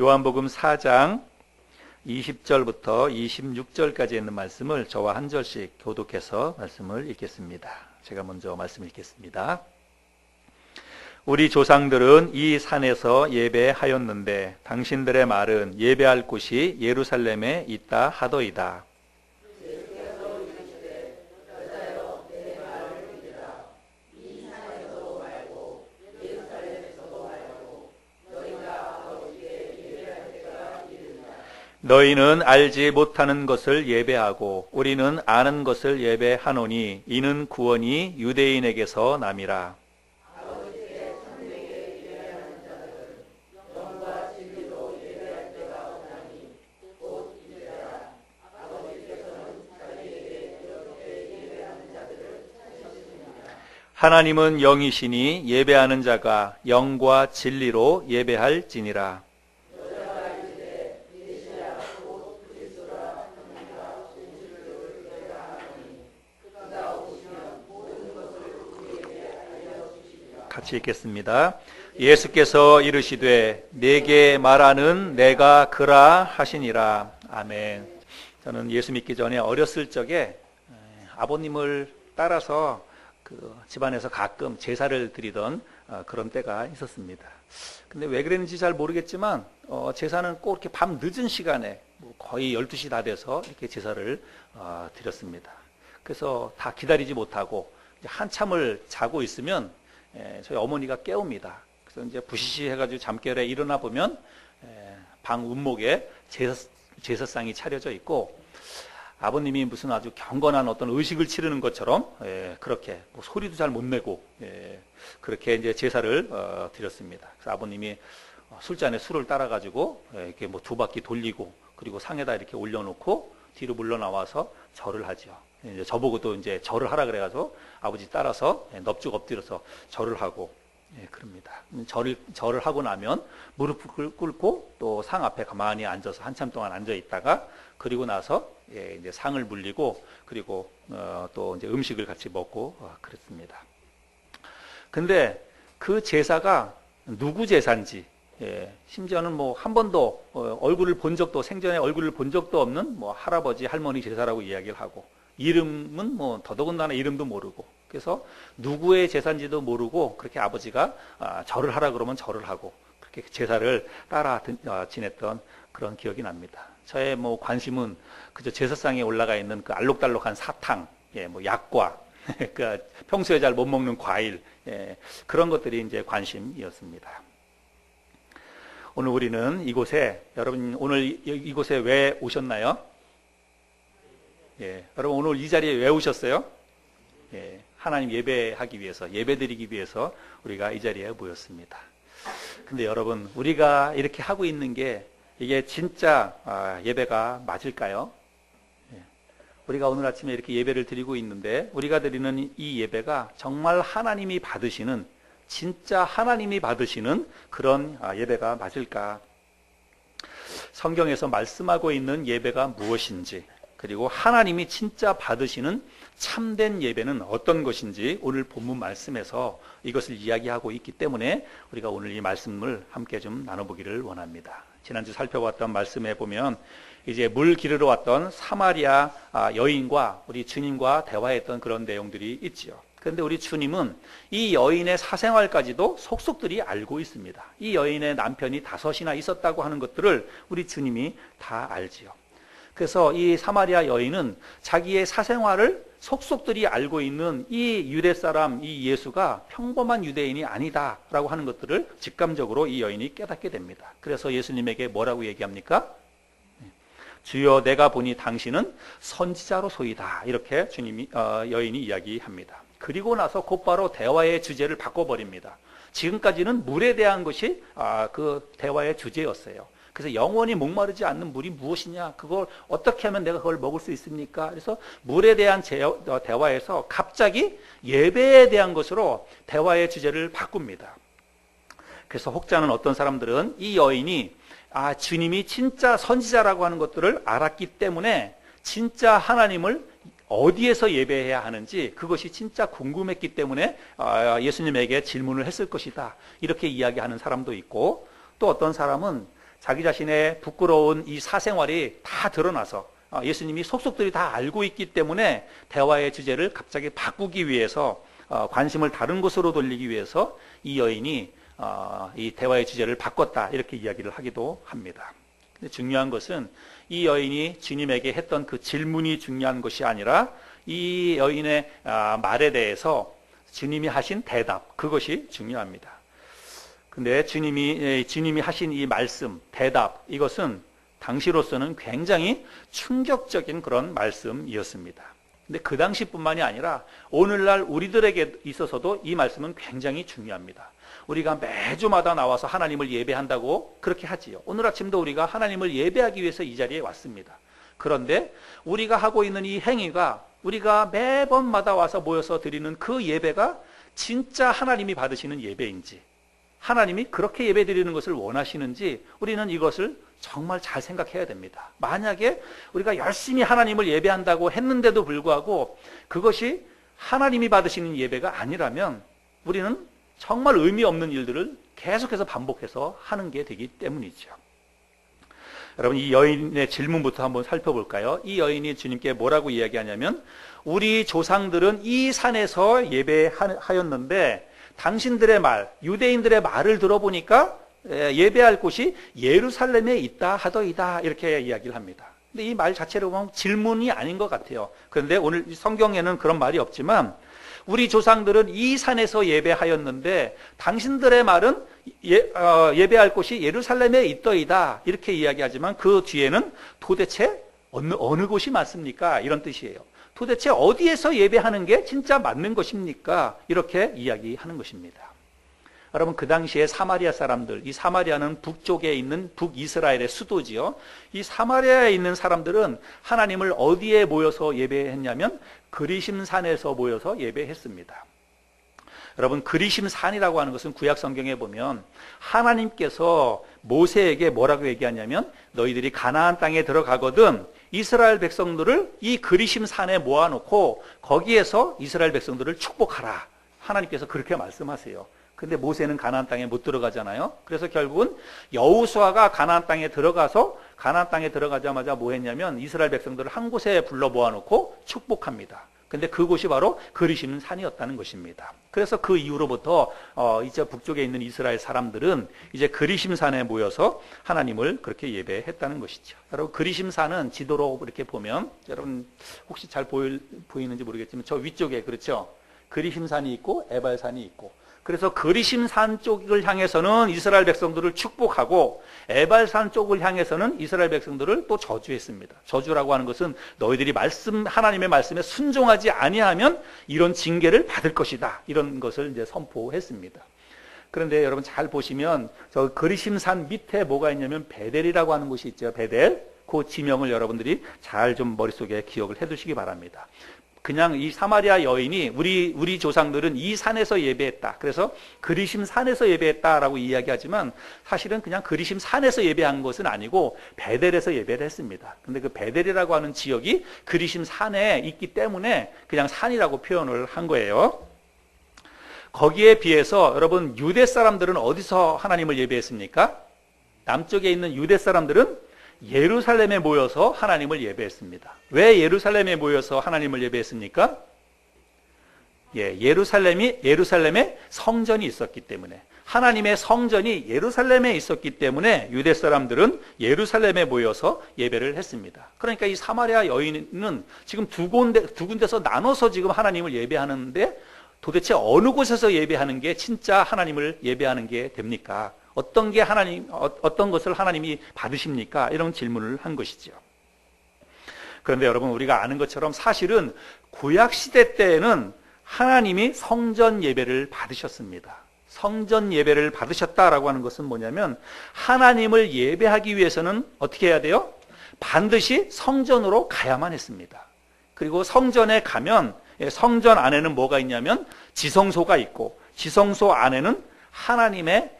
요한복음 4장 20절부터 26절까지 있는 말씀을 저와 한 절씩 교독해서 말씀을 읽겠습니다. 제가 먼저 말씀 읽겠습니다. 우리 조상들은 이 산에서 예배하였는데 당신들의 말은 예배할 곳이 예루살렘에 있다 하더이다. 너희는 알지 못하는 것을 예배하고 우리는 아는 것을 예배하노니 이는 구원이 유대인에게서 남이라. 하나님은 영이시니 예배하는 자가 영과 진리로 예배할지니라. 같이 읽겠습니다. 예수께서 이르시되 내게 말하는 내가 그라 하시니라. 아멘. 저는 예수 믿기 전에 어렸을 적에 아버님을 따라서 그 집안에서 가끔 제사를 드리던 그런 때가 있었습니다. 근데 왜 그랬는지 잘 모르겠지만 제사는 꼭 이렇게 밤 늦은 시간에 거의 12시 다 돼서 이렇게 제사를 드렸습니다. 그래서 다 기다리지 못하고 한참을 자고 있으면 저희 어머니가 깨웁니다. 그래서 이제 부시시 해가지고 잠결에 일어나 보면 방 운목에 제사상이 차려져 있고 아버님이 무슨 아주 경건한 어떤 의식을 치르는 것처럼 그렇게 소리도 잘 못 내고 그렇게 이제 제사를 드렸습니다. 그래서 아버님이 술잔에 술을 따라가지고 이렇게 두 바퀴 돌리고 그리고 상에다 이렇게 올려놓고 뒤로 물러 나와서 절을 하죠. 이제 저보고도 이제 절을 하라 그래가지고 아버지 따라서 넙죽 엎드려서 절을 하고 그럽니다. 절을 하고 나면 무릎을 꿇고 또 상 앞에 가만히 앉아서 한참 동안 앉아 있다가 그리고 나서 이제 상을 물리고 그리고 또 이제 음식을 같이 먹고 그랬습니다. 근데 그 제사가 누구 제사인지 심지어는 한 번도 얼굴을 본 적도 생전에 얼굴을 본 적도 없는 할아버지 할머니 제사라고 이야기를 하고 이름은 더더군다나 이름도 모르고 그래서 누구의 제사인지도 모르고 그렇게 아버지가 절을 하라 그러면 절을 하고 그렇게 제사를 따라 지냈던 그런 기억이 납니다. 저의 관심은 그저 제사상에 올라가 있는 그 알록달록한 사탕, 약과 그 평소에 잘 못 먹는 과일 그런 것들이 이제 관심이었습니다. 오늘 우리는 이곳에 여러분 오늘 이곳에 왜 오셨나요? 여러분 오늘 이 자리에 왜 오셨어요? 하나님 예배하기 위해서 예배드리기 위해서 우리가 이 자리에 모였습니다. 근데 여러분 우리가 이렇게 하고 있는 게 이게 진짜 예배가 맞을까요? 우리가 오늘 아침에 이렇게 예배를 드리고 있는데 우리가 드리는 이 예배가 정말 하나님이 받으시는 진짜 하나님이 받으시는 그런 예배가 맞을까? 성경에서 말씀하고 있는 예배가 무엇인지 그리고 하나님이 진짜 받으시는 참된 예배는 어떤 것인지 오늘 본문 말씀에서 이것을 이야기하고 있기 때문에 우리가 오늘 이 말씀을 함께 좀 나눠보기를 원합니다. 지난주 살펴봤던 말씀에 보면 이제 물 기르러 왔던 사마리아 여인과 우리 주님과 대화했던 그런 내용들이 있지요. 그런데 우리 주님은 이 여인의 사생활까지도 속속들이 알고 있습니다. 이 여인의 남편이 5이나 있었다고 하는 것들을 우리 주님이 다 알지요. 그래서 이 사마리아 여인은 자기의 사생활을 속속들이 알고 있는 이 유대 사람, 이 예수가 평범한 유대인이 아니다라고 하는 것들을 직감적으로 이 여인이 깨닫게 됩니다. 그래서 예수님에게 뭐라고 얘기합니까? 주여 내가 보니 당신은 선지자로소이다. 이렇게 여인이 이야기합니다. 그리고 나서 곧바로 대화의 주제를 바꿔버립니다. 지금까지는 물에 대한 것이 그 대화의 주제였어요. 그래서 영원히 목마르지 않는 물이 무엇이냐, 그걸 어떻게 하면 내가 그걸 먹을 수 있습니까? 그래서 물에 대한 대화에서 갑자기 예배에 대한 것으로 대화의 주제를 바꿉니다. 그래서 혹자는 어떤 사람들은 이 여인이 주님이 진짜 선지자라고 하는 것들을 알았기 때문에 진짜 하나님을 어디에서 예배해야 하는지 그것이 진짜 궁금했기 때문에 예수님에게 질문을 했을 것이다, 이렇게 이야기하는 사람도 있고, 또 어떤 사람은 자기 자신의 부끄러운 이 사생활이 다 드러나서 예수님이 속속들이 다 알고 있기 때문에 대화의 주제를 갑자기 바꾸기 위해서 관심을 다른 곳으로 돌리기 위해서 이 여인이 이 대화의 주제를 바꿨다 이렇게 이야기를 하기도 합니다. 근데 중요한 것은 이 여인이 주님에게 했던 그 질문이 중요한 것이 아니라 이 여인의 말에 대해서 주님이 하신 대답, 그것이 중요합니다. 근데 주님이 하신 이 말씀, 대답, 이것은 당시로서는 굉장히 충격적인 그런 말씀이었습니다. 근데 그 당시뿐만이 아니라 오늘날 우리들에게 있어서도 이 말씀은 굉장히 중요합니다. 우리가 매주마다 나와서 하나님을 예배한다고 그렇게 하지요. 오늘 아침도 우리가 하나님을 예배하기 위해서 이 자리에 왔습니다. 그런데 우리가 하고 있는 이 행위가 우리가 매번마다 와서 모여서 드리는 그 예배가 진짜 하나님이 받으시는 예배인지, 하나님이 그렇게 예배 드리는 것을 원하시는지 우리는 이것을 정말 잘 생각해야 됩니다. 만약에 우리가 열심히 하나님을 예배한다고 했는데도 불구하고 그것이 하나님이 받으시는 예배가 아니라면 우리는 정말 의미 없는 일들을 계속해서 반복해서 하는 게 되기 때문이죠. 여러분, 이 여인의 질문부터 한번 살펴볼까요? 이 여인이 주님께 뭐라고 이야기하냐면, 우리 조상들은 이 산에서 예배하였는데 당신들의 말, 유대인들의 말을 들어보니까 예배할 곳이 예루살렘에 있다 하더이다, 이렇게 이야기를 합니다. 근데 이 말 자체로 보면 질문이 아닌 것 같아요. 그런데 오늘 성경에는 그런 말이 없지만, 우리 조상들은 이 산에서 예배하였는데 당신들의 말은 예배할 곳이 예루살렘에 있더이다, 이렇게 이야기하지만 그 뒤에는 도대체 어느 곳이 맞습니까? 이런 뜻이에요. 도대체 어디에서 예배하는 게 진짜 맞는 것입니까? 이렇게 이야기하는 것입니다. 여러분, 그 당시에 사마리아 사람들, 이 사마리아는 북쪽에 있는 북이스라엘의 수도지요. 이 사마리아에 있는 사람들은 하나님을 어디에 모여서 예배했냐면 그리심산에서 모여서 예배했습니다. 여러분, 그리심산이라고 하는 것은 구약 성경에 보면 하나님께서 모세에게 뭐라고 얘기하냐면, 너희들이 가나안 땅에 들어가거든 이스라엘 백성들을 이 그리심산에 모아놓고 거기에서 이스라엘 백성들을 축복하라, 하나님께서 그렇게 말씀하세요. 근데 모세는 가나안 땅에 못 들어가잖아요. 그래서 결국은 여호수아가 가나안 땅에 들어가서 가나안 땅에 들어가자마자 뭐 했냐면 이스라엘 백성들을 한 곳에 불러 모아놓고 축복합니다. 근데 그곳이 바로 그리심 산이었다는 것입니다. 그래서 그 이후로부터 이제 북쪽에 있는 이스라엘 사람들은 이제 그리심 산에 모여서 하나님을 그렇게 예배했다는 것이죠. 여러분, 그리심 산은 지도로 이렇게 보면, 여러분 혹시 잘 보이는지 모르겠지만 저 위쪽에, 그렇죠? 그리심 산이 있고 에발산이 있고, 그래서 그리심산 쪽을 향해서는 이스라엘 백성들을 축복하고 에발산 쪽을 향해서는 이스라엘 백성들을 또 저주했습니다. 저주라고 하는 것은 너희들이 하나님의 말씀에 순종하지 아니하면 이런 징계를 받을 것이다, 이런 것을 이제 선포했습니다. 그런데 여러분 잘 보시면 저 그리심산 밑에 뭐가 있냐면 베델이라고 하는 곳이 있죠. 베델. 그 지명을 여러분들이 잘 좀 머릿속에 기억을 해두시기 바랍니다. 그냥 이 사마리아 여인이 우리 조상들은 이 산에서 예배했다, 그래서 그리심 산에서 예배했다라고 이야기하지만 사실은 그냥 그리심 산에서 예배한 것은 아니고 베델에서 예배를 했습니다. 근데 그 베델이라고 하는 지역이 그리심 산에 있기 때문에 그냥 산이라고 표현을 한 거예요. 거기에 비해서 여러분, 유대 사람들은 어디서 하나님을 예배했습니까? 남쪽에 있는 유대 사람들은 예루살렘에 모여서 하나님을 예배했습니다. 왜 예루살렘에 모여서 하나님을 예배했습니까? 예루살렘에 성전이 있었기 때문에, 하나님의 성전이 예루살렘에 있었기 때문에 유대 사람들은 예루살렘에 모여서 예배를 했습니다. 그러니까 이 사마리아 여인은 지금 두 군데서 나눠서 지금 하나님을 예배하는데 도대체 어느 곳에서 예배하는 게 진짜 하나님을 예배하는 게 됩니까? 어떤 것을 하나님이 받으십니까? 이런 질문을 한 것이죠. 그런데 여러분, 우리가 아는 것처럼 사실은 구약 시대 때에는 하나님이 성전 예배를 받으셨습니다. 성전 예배를 받으셨다라고 하는 것은 뭐냐면, 하나님을 예배하기 위해서는 어떻게 해야 돼요? 반드시 성전으로 가야만 했습니다. 그리고 성전에 가면 성전 안에는 뭐가 있냐면 지성소가 있고, 지성소 안에는 하나님의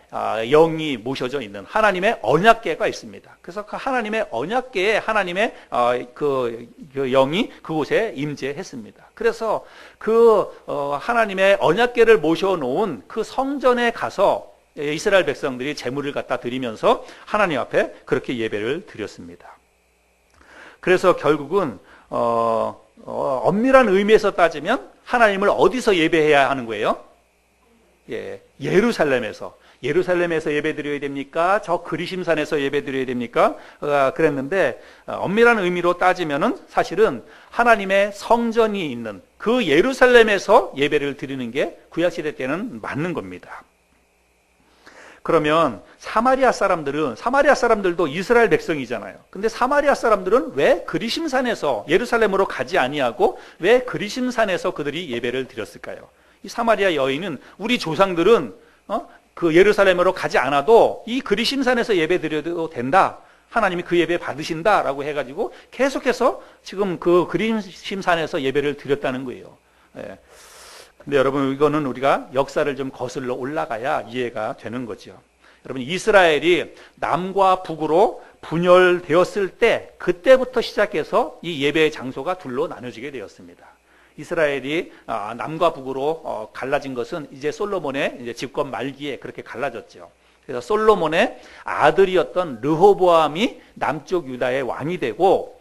영이 모셔져 있는 하나님의 언약궤가 있습니다. 그래서 그 하나님의 언약궤에 하나님의 그 영이 그곳에 임재했습니다. 그래서 그 하나님의 언약궤를 모셔놓은 그 성전에 가서 이스라엘 백성들이 제물을 갖다 드리면서 하나님 앞에 그렇게 예배를 드렸습니다. 그래서 결국은 엄밀한 의미에서 따지면 하나님을 어디서 예배해야 하는 거예요? 예루살렘에서 예배드려야 됩니까? 저 그리심산에서 예배드려야 됩니까? 그랬는데 엄밀한 의미로 따지면은 사실은 하나님의 성전이 있는 그 예루살렘에서 예배를 드리는 게 구약시대 때는 맞는 겁니다. 그러면 사마리아 사람들도 이스라엘 백성이잖아요. 근데 사마리아 사람들은 왜 그리심산에서 예루살렘으로 가지 아니하고 왜 그리심산에서 그들이 예배를 드렸을까요? 이 사마리아 여인은 우리 조상들은 그 예루살렘으로 가지 않아도 이 그리심산에서 예배 드려도 된다. 하나님이 그 예배 받으신다라고 해가지고 계속해서 지금 그 그리심산에서 예배를 드렸다는 거예요. 근데 여러분 이거는 우리가 역사를 좀 거슬러 올라가야 이해가 되는 거죠. 여러분 이스라엘이 남과 북으로 분열되었을 때 그때부터 시작해서 이 예배의 장소가 둘로 나눠지게 되었습니다. 이스라엘이 남과 북으로 갈라진 것은 이제 솔로몬의 이제 집권 말기에 그렇게 갈라졌죠. 그래서 솔로몬의 아들이었던 르호보암이 남쪽 유다의 왕이 되고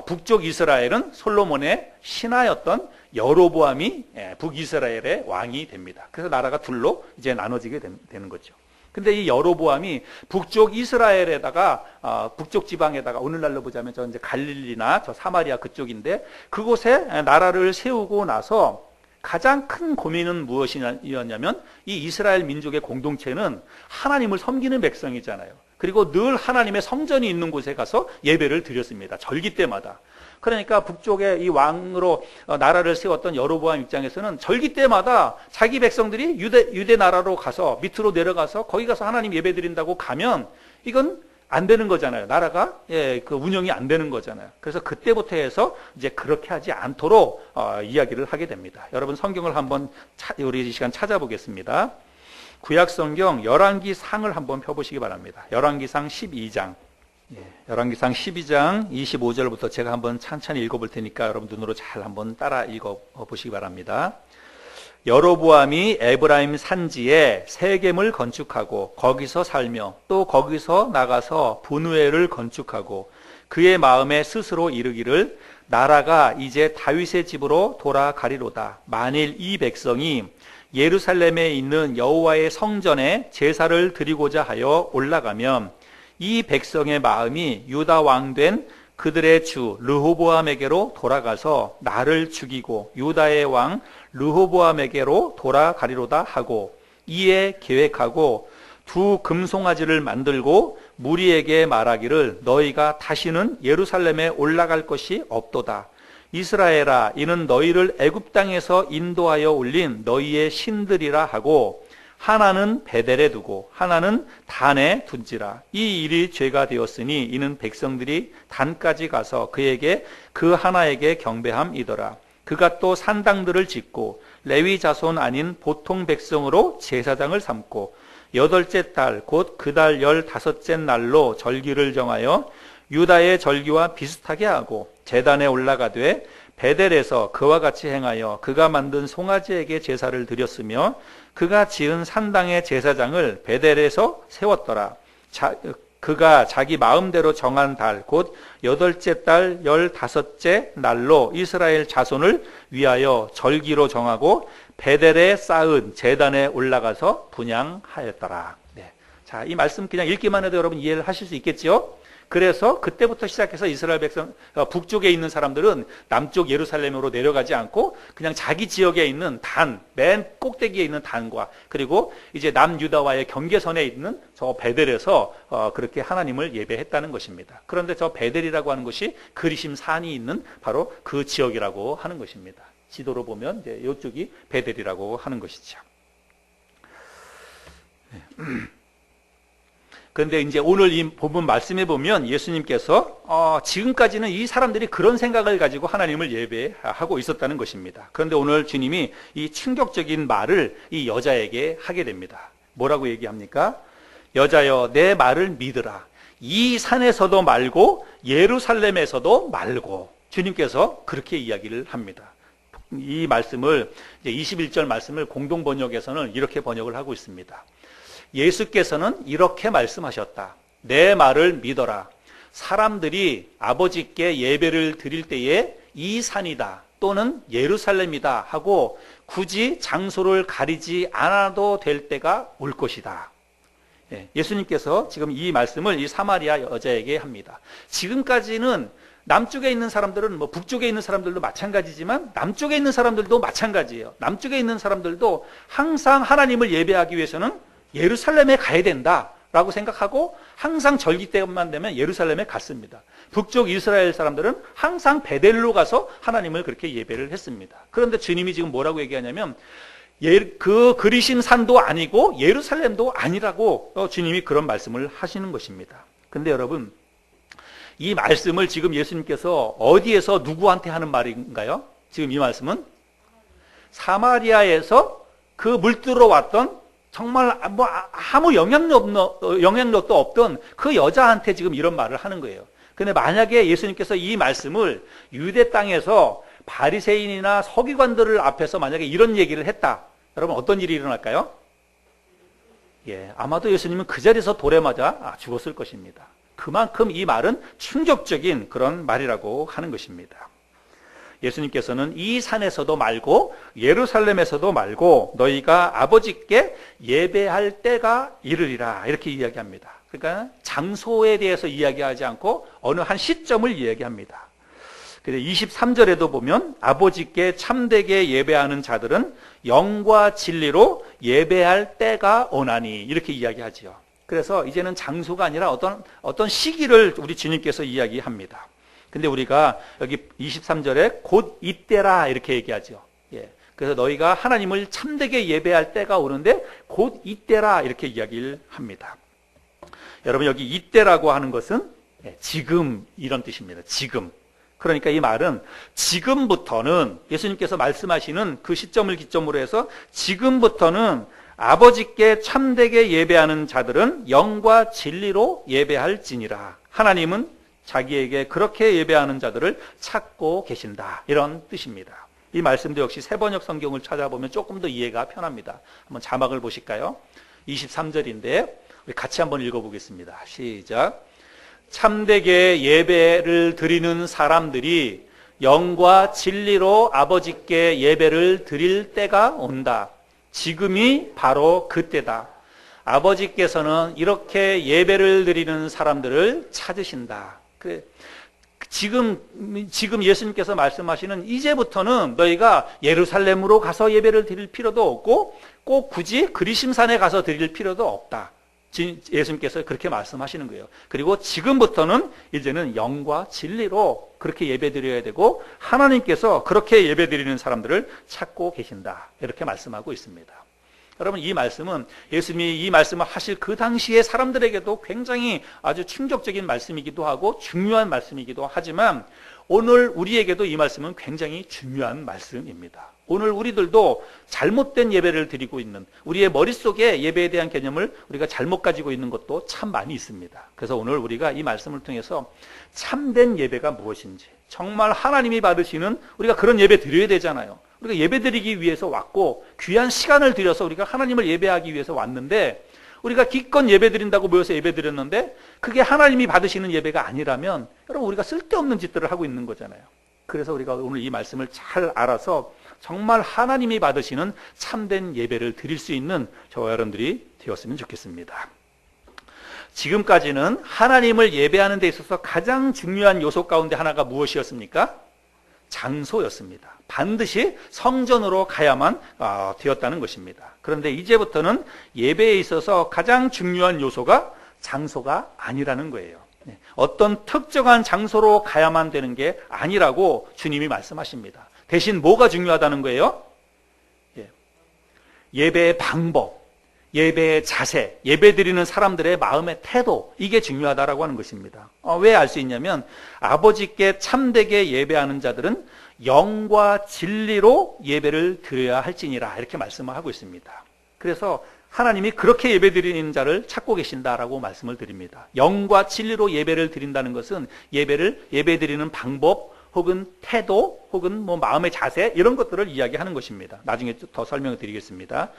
북쪽 이스라엘은 솔로몬의 신하였던 여로보암이 북이스라엘의 왕이 됩니다. 그래서 나라가 둘로 이제 나눠지게 되는 거죠. 근데 이 여로보암이 북쪽 이스라엘에다가 북쪽 지방에다가 오늘날로 보자면 저 이제 갈릴리나 저 사마리아 그쪽인데 그곳에 나라를 세우고 나서 가장 큰 고민은 무엇이었냐면 이 이스라엘 민족의 공동체는 하나님을 섬기는 백성이잖아요. 그리고 늘 하나님의 성전이 있는 곳에 가서 예배를 드렸습니다. 절기 때마다. 그러니까 북쪽에 이 왕으로 나라를 세웠던 여로보암 입장에서는 절기 때마다 자기 백성들이 유대 나라로 가서 밑으로 내려가서 거기 가서 하나님 예배 드린다고 가면 이건 안 되는 거잖아요. 나라가 그 운영이 안 되는 거잖아요. 그래서 그때부터 해서 이제 그렇게 하지 않도록 이야기를 하게 됩니다. 여러분 성경을 한번 우리 이 시간 찾아보겠습니다. 구약성경 열왕기상을 한번 펴보시기 바랍니다. 열왕기상 12장. 열왕기상 12장 25절부터 제가 한번 찬찬히 읽어볼 테니까 여러분 눈으로 잘 한번 따라 읽어보시기 바랍니다. 여로보암이 에브라임 산지에 세겜을 건축하고 거기서 살며 또 거기서 나가서 분우엘을 건축하고 그의 마음에 스스로 이르기를 나라가 이제 다윗의 집으로 돌아가리로다. 만일 이 백성이 예루살렘에 있는 여호와의 성전에 제사를 드리고자 하여 올라가면 이 백성의 마음이 유다 왕된 그들의 주 르호보암에게로 돌아가서 나를 죽이고 유다의 왕 르호보암에게로 돌아가리로다 하고 이에 계획하고 두 금송아지를 만들고 무리에게 말하기를 너희가 다시는 예루살렘에 올라갈 것이 없도다. 이스라엘아 이는 너희를 애굽 땅에서 인도하여 올린 너희의 신들이라 하고 하나는 베델에 두고 하나는 단에 둔지라. 이 일이 죄가 되었으니 이는 백성들이 단까지 가서 그에게 그 하나에게 경배함이더라. 그가 또 산당들을 짓고 레위 자손 아닌 보통 백성으로 제사장을 삼고 8째 달 곧 그 달 15째 날로 절기를 정하여 유다의 절기와 비슷하게 하고 제단에 올라가되 베델에서 그와 같이 행하여 그가 만든 송아지에게 제사를 드렸으며 그가 지은 산당의 제사장을 베델에서 세웠더라. 그가 자기 마음대로 정한 달 곧 8째 달 15째 날로 이스라엘 자손을 위하여 절기로 정하고 베델에 쌓은 제단에 올라가서 분향하였더라. 자, 이 말씀 그냥 읽기만 해도 여러분 이해를 하실 수 있겠죠? 그래서 그때부터 시작해서 이스라엘 백성 북쪽에 있는 사람들은 남쪽 예루살렘으로 내려가지 않고 그냥 자기 지역에 있는 단, 맨 꼭대기에 있는 단과 그리고 이제 남유다와의 경계선에 있는 저 베델에서 그렇게 하나님을 예배했다는 것입니다. 그런데 저 베델이라고 하는 것이 그리심 산이 있는 바로 그 지역이라고 하는 것입니다. 지도로 보면 이제 이쪽이 베델이라고 하는 것이죠. 그런데 이제 오늘 이 본문 말씀에 보면 예수님께서 지금까지는 이 사람들이 그런 생각을 가지고 하나님을 예배하고 있었다는 것입니다. 그런데 오늘 주님이 이 충격적인 말을 이 여자에게 하게 됩니다. 뭐라고 얘기합니까? 여자여 내 말을 믿으라. 이 산에서도 말고 예루살렘에서도 말고 주님께서 그렇게 이야기를 합니다. 이 말씀을 21절 말씀을 공동 번역에서는 이렇게 번역을 하고 있습니다. 예수께서는 이렇게 말씀하셨다. 내 말을 믿어라. 사람들이 아버지께 예배를 드릴 때에 이 산이다 또는 예루살렘이다 하고 굳이 장소를 가리지 않아도 될 때가 올 것이다. 예수님께서 지금 이 말씀을 이 사마리아 여자에게 합니다. 지금까지는 남쪽에 있는 사람들은 북쪽에 있는 사람들도 마찬가지지만 남쪽에 있는 사람들도 마찬가지예요. 남쪽에 있는 사람들도 항상 하나님을 예배하기 위해서는 예루살렘에 가야 된다라고 생각하고 항상 절기 때만 되면 예루살렘에 갔습니다. 북쪽 이스라엘 사람들은 항상 베델로 가서 하나님을 그렇게 예배를 했습니다. 그런데 주님이 지금 뭐라고 얘기하냐면 그 그리신 산도 아니고 예루살렘도 아니라고 주님이 그런 말씀을 하시는 것입니다. 근데 여러분, 이 말씀을 지금 예수님께서 어디에서 누구한테 하는 말인가요? 지금 이 말씀은 사마리아에서 그 물들어 왔던 정말 아무 영향력도 없던 그 여자한테 지금 이런 말을 하는 거예요. 근데 만약에 예수님께서 이 말씀을 유대 땅에서 바리새인이나 서기관들을 앞에서 만약에 이런 얘기를 했다. 여러분 어떤 일이 일어날까요? 아마도 예수님은 그 자리에서 돌에 맞아 죽었을 것입니다. 그만큼 이 말은 충격적인 그런 말이라고 하는 것입니다. 예수님께서는 이 산에서도 말고 예루살렘에서도 말고 너희가 아버지께 예배할 때가 이르리라 이렇게 이야기합니다. 그러니까 장소에 대해서 이야기하지 않고 어느 한 시점을 이야기합니다. 23절에도 보면 아버지께 참되게 예배하는 자들은 영과 진리로 예배할 때가 오나니 이렇게 이야기하지요. 그래서 이제는 장소가 아니라 어떤 시기를 우리 주님께서 이야기합니다. 근데 우리가 여기 23절에 곧 이때라 이렇게 얘기하죠. 그래서 너희가 하나님을 참되게 예배할 때가 오는데 곧 이때라 이렇게 이야기를 합니다. 여러분 여기 이때라고 하는 것은 지금 이런 뜻입니다. 지금. 그러니까 이 말은 지금부터는 예수님께서 말씀하시는 그 시점을 기점으로 해서 지금부터는 아버지께 참되게 예배하는 자들은 영과 진리로 예배할지니라. 하나님은 자기에게 그렇게 예배하는 자들을 찾고 계신다. 이런 뜻입니다. 이 말씀도 역시 새번역 성경을 찾아보면 조금 더 이해가 편합니다. 한번 자막을 보실까요? 23절인데 우리 같이 한번 읽어보겠습니다. 시작. 참되게 예배를 드리는 사람들이 영과 진리로 아버지께 예배를 드릴 때가 온다. 지금이 바로 그때다. 아버지께서는 이렇게 예배를 드리는 사람들을 찾으신다. 지금 예수님께서 말씀하시는 이제부터는 너희가 예루살렘으로 가서 예배를 드릴 필요도 없고 꼭 굳이 그리심산에 가서 드릴 필요도 없다. 예수님께서 그렇게 말씀하시는 거예요. 그리고 지금부터는 이제는 영과 진리로 그렇게 예배드려야 되고 하나님께서 그렇게 예배드리는 사람들을 찾고 계신다. 이렇게 말씀하고 있습니다. 여러분 이 말씀은 예수님이 이 말씀을 하실 그 당시에 사람들에게도 굉장히 아주 충격적인 말씀이기도 하고 중요한 말씀이기도 하지만 오늘 우리에게도 이 말씀은 굉장히 중요한 말씀입니다. 오늘 우리들도 잘못된 예배를 드리고 있는 우리의 머릿속에 예배에 대한 개념을 우리가 잘못 가지고 있는 것도 참 많이 있습니다. 그래서 오늘 우리가 이 말씀을 통해서 참된 예배가 무엇인지 정말 하나님이 받으시는 우리가 그런 예배 드려야 되잖아요. 우리가 예배 드리기 위해서 왔고 귀한 시간을 들여서 우리가 하나님을 예배하기 위해서 왔는데 우리가 기껏 예배 드린다고 모여서 예배 드렸는데 그게 하나님이 받으시는 예배가 아니라면 여러분 우리가 쓸데없는 짓들을 하고 있는 거잖아요. 그래서 우리가 오늘 이 말씀을 잘 알아서 정말 하나님이 받으시는 참된 예배를 드릴 수 있는 저와 여러분들이 되었으면 좋겠습니다. 지금까지는 하나님을 예배하는 데 있어서 가장 중요한 요소 가운데 하나가 무엇이었습니까? 장소였습니다. 반드시 성전으로 가야만 되었다는 것입니다. 그런데 이제부터는 예배에 있어서 가장 중요한 요소가 장소가 아니라는 거예요. 어떤 특정한 장소로 가야만 되는 게 아니라고 주님이 말씀하십니다. 대신 뭐가 중요하다는 거예요? 예배의 방법, 예배의 자세, 예배 드리는 사람들의 마음의 태도, 이게 중요하다라고 하는 것입니다. 왜 알 수 있냐면 아버지께 참되게 예배하는 자들은 영과 진리로 예배를 드려야 할지니라 이렇게 말씀을 하고 있습니다. 그래서 하나님이 그렇게 예배 드리는 자를 찾고 계신다라고 말씀을 드립니다. 영과 진리로 예배를 드린다는 것은 예배 드리는 방법 혹은 태도 혹은 마음의 자세 이런 것들을 이야기하는 것입니다. 나중에 더 설명을 드리겠습니다.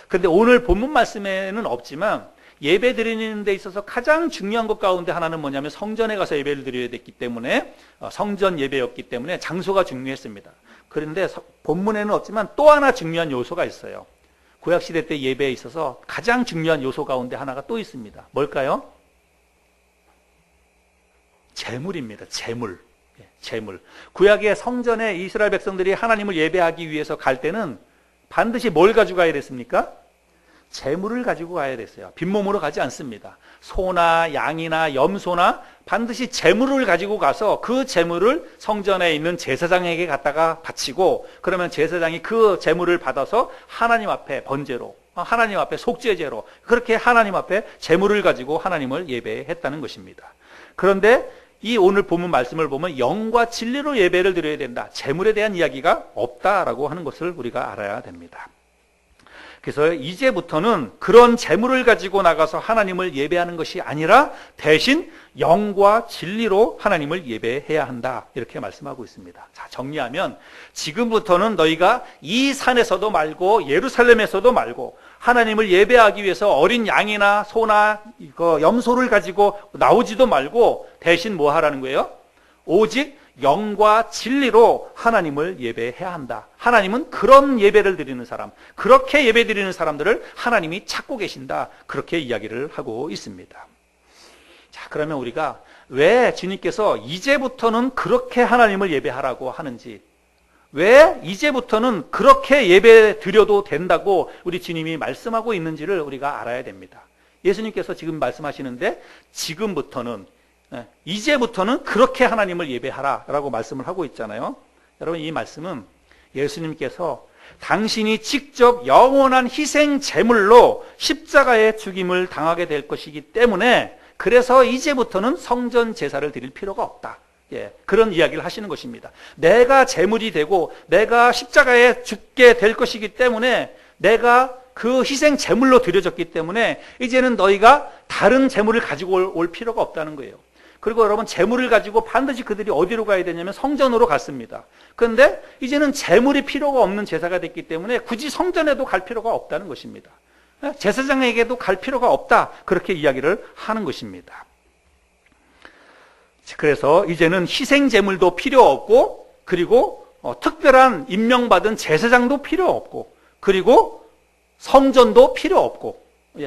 그런데 오늘 본문 말씀에는 없지만 예배 드리는 데 있어서 가장 중요한 것 가운데 하나는 뭐냐면 성전에 가서 예배를 드려야 됐기 때문에 성전 예배였기 때문에 장소가 중요했습니다. 그런데 본문에는 없지만 또 하나 중요한 요소가 있어요. 구약시대 때 예배에 있어서 가장 중요한 요소 가운데 하나가 또 있습니다. 뭘까요? 제물입니다. 제물. 제물. 구약의 성전에 이스라엘 백성들이 하나님을 예배하기 위해서 갈 때는 반드시 뭘 가지고 가야 됐습니까? 제물을 가지고 가야 됐어요. 빈몸으로 가지 않습니다. 소나 양이나 염소나 반드시 제물을 가지고 가서 그 제물을 성전에 있는 제사장에게 갖다가 바치고, 그러면 제사장이 그 제물을 받아서 하나님 앞에 번제로, 하나님 앞에 속죄제로, 그렇게 하나님 앞에 제물을 가지고 하나님을 예배했다는 것입니다. 그런데 이 오늘 본문 말씀을 보면 영과 진리로 예배를 드려야 된다, 제물에 대한 이야기가 없다라고 하는 것을 우리가 알아야 됩니다. 그래서 이제부터는 그런 제물을 가지고 나가서 하나님을 예배하는 것이 아니라 대신 영과 진리로 하나님을 예배해야 한다, 이렇게 말씀하고 있습니다. 자, 정리하면 지금부터는 너희가 이 산에서도 말고 예루살렘에서도 말고 하나님을 예배하기 위해서 어린 양이나 소나 염소를 가지고 나오지도 말고 대신 뭐 하라는 거예요? 오직 영과 진리로 하나님을 예배해야 한다. 하나님은 그런 예배를 드리는 사람, 그렇게 예배 드리는 사람들을 하나님이 찾고 계신다, 그렇게 이야기를 하고 있습니다. 자, 그러면 우리가 왜 주님께서 이제부터는 그렇게 하나님을 예배하라고 하는지, 왜 이제부터는 그렇게 예배 드려도 된다고 우리 주님이 말씀하고 있는지를 우리가 알아야 됩니다. 예수님께서 지금 말씀하시는데 지금부터는, 이제부터는 그렇게 하나님을 예배하라라고 말씀을 하고 있잖아요. 여러분, 이 말씀은 예수님께서 당신이 직접 영원한 희생 제물로 십자가의 죽임을 당하게 될 것이기 때문에, 그래서 이제부터는 성전 제사를 드릴 필요가 없다, 그런 이야기를 하시는 것입니다. 내가 제물이 되고 내가 십자가에 죽게 될 것이기 때문에, 내가 그 희생 제물로 드려졌기 때문에 이제는 너희가 다른 제물을 가지고 올 필요가 없다는 거예요. 그리고 여러분, 제물을 가지고 반드시 그들이 어디로 가야 되냐면 성전으로 갔습니다. 그런데 이제는 제물이 필요가 없는 제사가 됐기 때문에 굳이 성전에도 갈 필요가 없다는 것입니다. 제사장에게도 갈 필요가 없다, 그렇게 이야기를 하는 것입니다. 그래서 이제는 희생 제물도 필요 없고, 그리고 특별한 임명받은 제사장도 필요 없고, 그리고 성전도 필요 없고,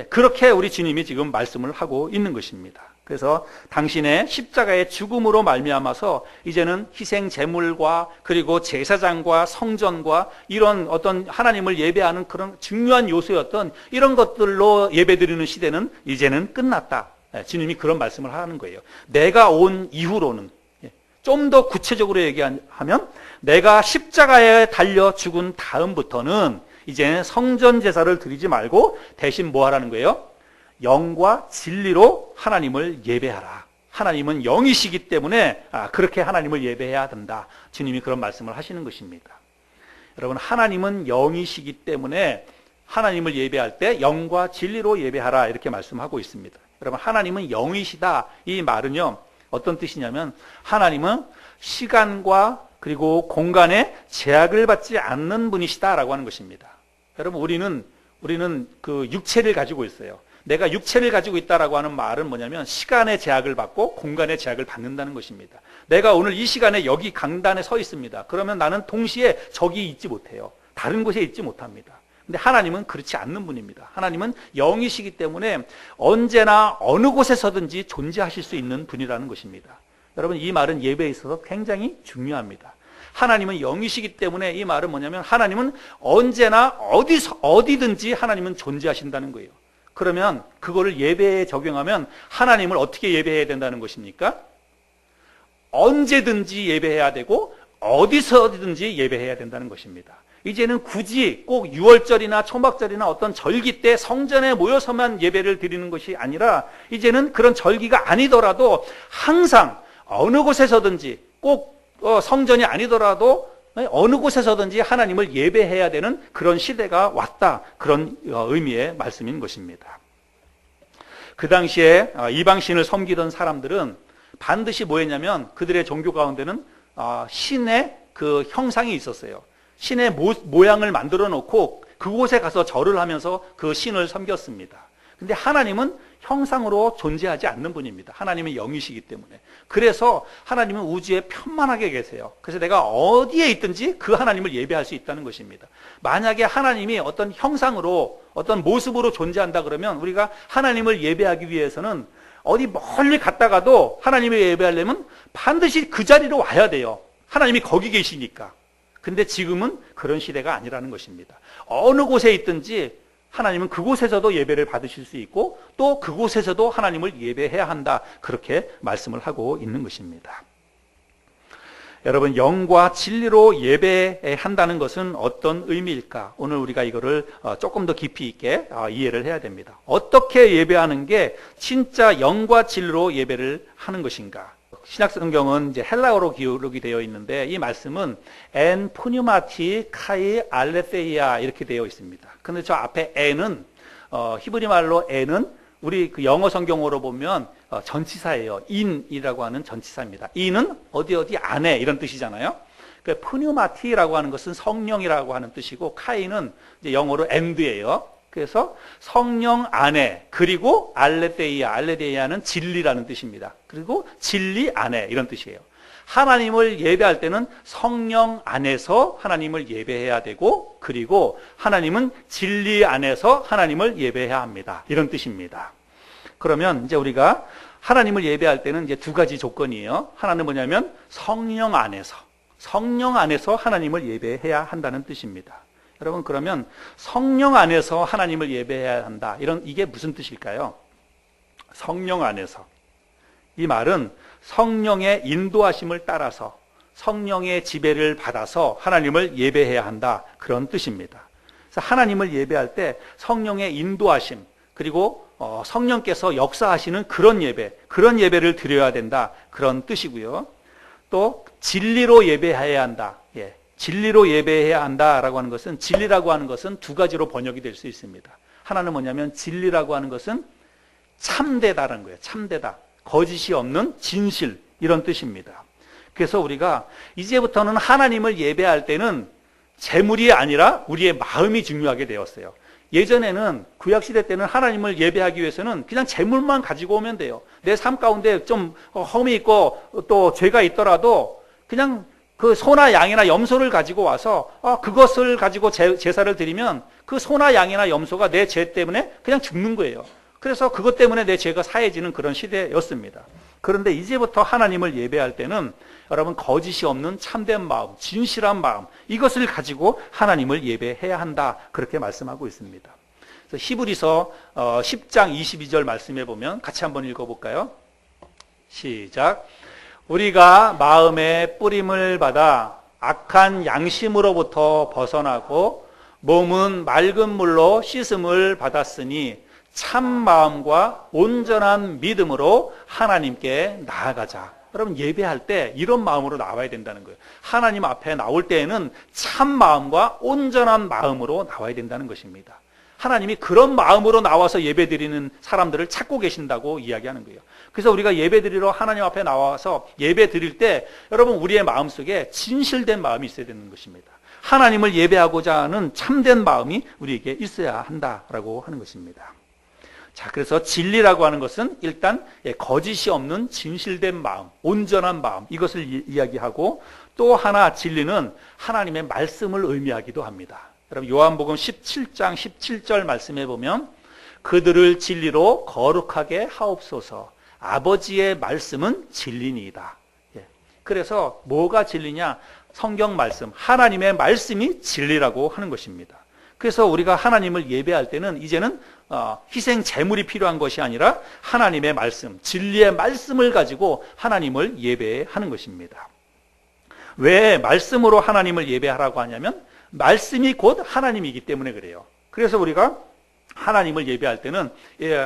그렇게 우리 주님이 지금 말씀을 하고 있는 것입니다. 그래서 당신의 십자가의 죽음으로 말미암아서 이제는 희생 제물과 그리고 제사장과 성전과 이런 어떤 하나님을 예배하는 그런 중요한 요소였던 이런 것들로 예배드리는 시대는 이제는 끝났다, 주님이 그런 말씀을 하는 거예요. 내가 온 이후로는, 좀 더 구체적으로 얘기하면 내가 십자가에 달려 죽은 다음부터는 이제는 성전 제사를 드리지 말고 대신 뭐 하라는 거예요? 영과 진리로 하나님을 예배하라. 하나님은 영이시기 때문에 그렇게 하나님을 예배해야 된다, 주님이 그런 말씀을 하시는 것입니다. 여러분, 하나님은 영이시기 때문에 하나님을 예배할 때 영과 진리로 예배하라, 이렇게 말씀하고 있습니다. 여러분, 하나님은 영이시다, 이 말은요 어떤 뜻이냐면, 하나님은 시간과 그리고 공간에 제약을 받지 않는 분이시다라고 하는 것입니다. 여러분, 우리는 그 육체를 가지고 있어요. 내가 육체를 가지고 있다라고 하는 말은 뭐냐면 시간의 제약을 받고 공간의 제약을 받는다는 것입니다. 내가 오늘 이 시간에 여기 강단에 서 있습니다. 그러면 나는 동시에 저기 있지 못해요. 다른 곳에 있지 못합니다. 근데 하나님은 그렇지 않는 분입니다. 하나님은 영이시기 때문에 언제나 어느 곳에서든지 존재하실 수 있는 분이라는 것입니다. 여러분, 이 말은 예배에 있어서 굉장히 중요합니다. 하나님은 영이시기 때문에 이 말은 뭐냐면 하나님은 언제나 어디든지 하나님은 존재하신다는 거예요. 그러면 그거를 예배에 적용하면 하나님을 어떻게 예배해야 된다는 것입니까? 언제든지 예배해야 되고 어디서든지 예배해야 된다는 것입니다. 이제는 굳이 꼭 6월절이나 초막절이나 어떤 절기 때 성전에 모여서만 예배를 드리는 것이 아니라, 이제는 그런 절기가 아니더라도 항상 어느 곳에서든지, 꼭 성전이 아니더라도 어느 곳에서든지 하나님을 예배해야 되는 그런 시대가 왔다, 그런 의미의 말씀인 것입니다. 그 당시에 이방신을 섬기던 사람들은 반드시 뭐 했냐면, 그들의 종교 가운데는 신의 그 형상이 있었어요. 신의 모양을 만들어 놓고 그곳에 가서 절을 하면서 그 신을 섬겼습니다. 근데 하나님은 형상으로 존재하지 않는 분입니다. 하나님은 영이시기 때문에. 그래서 하나님은 우주에 편만하게 계세요. 그래서 내가 어디에 있든지 그 하나님을 예배할 수 있다는 것입니다. 만약에 하나님이 어떤 형상으로 어떤 모습으로 존재한다 그러면 우리가 하나님을 예배하기 위해서는 어디 멀리 갔다가도 하나님을 예배하려면 반드시 그 자리로 와야 돼요. 하나님이 거기 계시니까. 근데 지금은 그런 시대가 아니라는 것입니다. 어느 곳에 있든지 하나님은 그곳에서도 예배를 받으실 수 있고 또 그곳에서도 하나님을 예배해야 한다. 그렇게 말씀을 하고 있는 것입니다. 여러분, 영과 진리로 예배한다는 것은 어떤 의미일까? 오늘 우리가 이거를 조금 더 깊이 있게 이해를 해야 됩니다. 어떻게 예배하는 게 진짜 영과 진리로 예배를 하는 것인가? 신약성경은 이제 헬라어로 기록이 되어 있는데 이 말씀은 엔 푸뉴마티 카이 알레세이아 이렇게 되어 있습니다. 근데 저 앞에 엔은 히브리 말로 엔은 우리 그 영어 성경으로 보면 전치사예요. 인이라고 하는 전치사입니다. 인은 어디 안에 이런 뜻이잖아요. 그 푸뉴마티라고 하는 것은 성령이라고 하는 뜻이고 카이는 이제 영어로 엔드예요. 그래서 성령 안에 그리고 알레데이아는 진리라는 뜻입니다. 그리고 진리 안에 이런 뜻이에요. 하나님을 예배할 때는 성령 안에서 하나님을 예배해야 되고 그리고 하나님은 진리 안에서 하나님을 예배해야 합니다. 이런 뜻입니다. 그러면 이제 우리가 하나님을 예배할 때는 이제 두 가지 조건이에요. 하나는 뭐냐면 성령 안에서 하나님을 예배해야 한다는 뜻입니다. 여러분, 그러면 성령 안에서 하나님을 예배해야 한다. 이게 무슨 뜻일까요? 성령 안에서. 이 말은 성령의 인도하심을 따라서 성령의 지배를 받아서 하나님을 예배해야 한다. 그런 뜻입니다. 그래서 하나님을 예배할 때 성령의 인도하심 그리고 성령께서 역사하시는 그런 예배를 드려야 된다. 그런 뜻이고요. 또 진리로 예배해야 한다. 진리로 예배해야 한다라고 하는 것은 진리라고 하는 것은 두 가지로 번역이 될 수 있습니다. 하나는 뭐냐면 진리라고 하는 것은 참되다라는 거예요. 참되다. 거짓이 없는 진실 이런 뜻입니다. 그래서 우리가 이제부터는 하나님을 예배할 때는 재물이 아니라 우리의 마음이 중요하게 되었어요. 예전에는 구약시대 때는 하나님을 예배하기 위해서는 그냥 재물만 가지고 오면 돼요. 내 삶 가운데 좀 험이 있고 또 죄가 있더라도 그냥 그 소나 양이나 염소를 가지고 와서 그것을 가지고 제사를 드리면 그 소나 양이나 염소가 내 죄 때문에 그냥 죽는 거예요. 그래서 그것 때문에 내 죄가 사해지는 그런 시대였습니다. 그런데 이제부터 하나님을 예배할 때는 여러분 거짓이 없는 참된 마음, 진실한 마음 이것을 가지고 하나님을 예배해야 한다. 그렇게 말씀하고 있습니다. 그래서 히브리서 10장 22절 말씀해 보면 같이 한번 읽어볼까요? 시작. 우리가 마음의 뿌림을 받아 악한 양심으로부터 벗어나고 몸은 맑은 물로 씻음을 받았으니 참 마음과 온전한 믿음으로 하나님께 나아가자. 여러분, 예배할 때 이런 마음으로 나와야 된다는 거예요. 하나님 앞에 나올 때에는 참 마음과 온전한 마음으로 나와야 된다는 것입니다. 하나님이 그런 마음으로 나와서 예배드리는 사람들을 찾고 계신다고 이야기하는 거예요. 그래서 우리가 예배드리러 하나님 앞에 나와서 예배드릴 때 여러분 우리의 마음속에 진실된 마음이 있어야 되는 것입니다. 하나님을 예배하고자 하는 참된 마음이 우리에게 있어야 한다라고 하는 것입니다. 자, 그래서 진리라고 하는 것은 일단 거짓이 없는 진실된 마음, 온전한 마음 이것을 이야기하고 또 하나 진리는 하나님의 말씀을 의미하기도 합니다. 여러분 요한복음 17장 17절 말씀해 보면 그들을 진리로 거룩하게 하옵소서 아버지의 말씀은 진리니이다. 그래서 뭐가 진리냐? 성경 말씀, 하나님의 말씀이 진리라고 하는 것입니다. 그래서 우리가 하나님을 예배할 때는 이제는 희생 제물이 필요한 것이 아니라 하나님의 말씀, 진리의 말씀을 가지고 하나님을 예배하는 것입니다. 왜 말씀으로 하나님을 예배하라고 하냐면 말씀이 곧 하나님이기 때문에 그래요. 그래서 우리가 하나님을 예배할 때는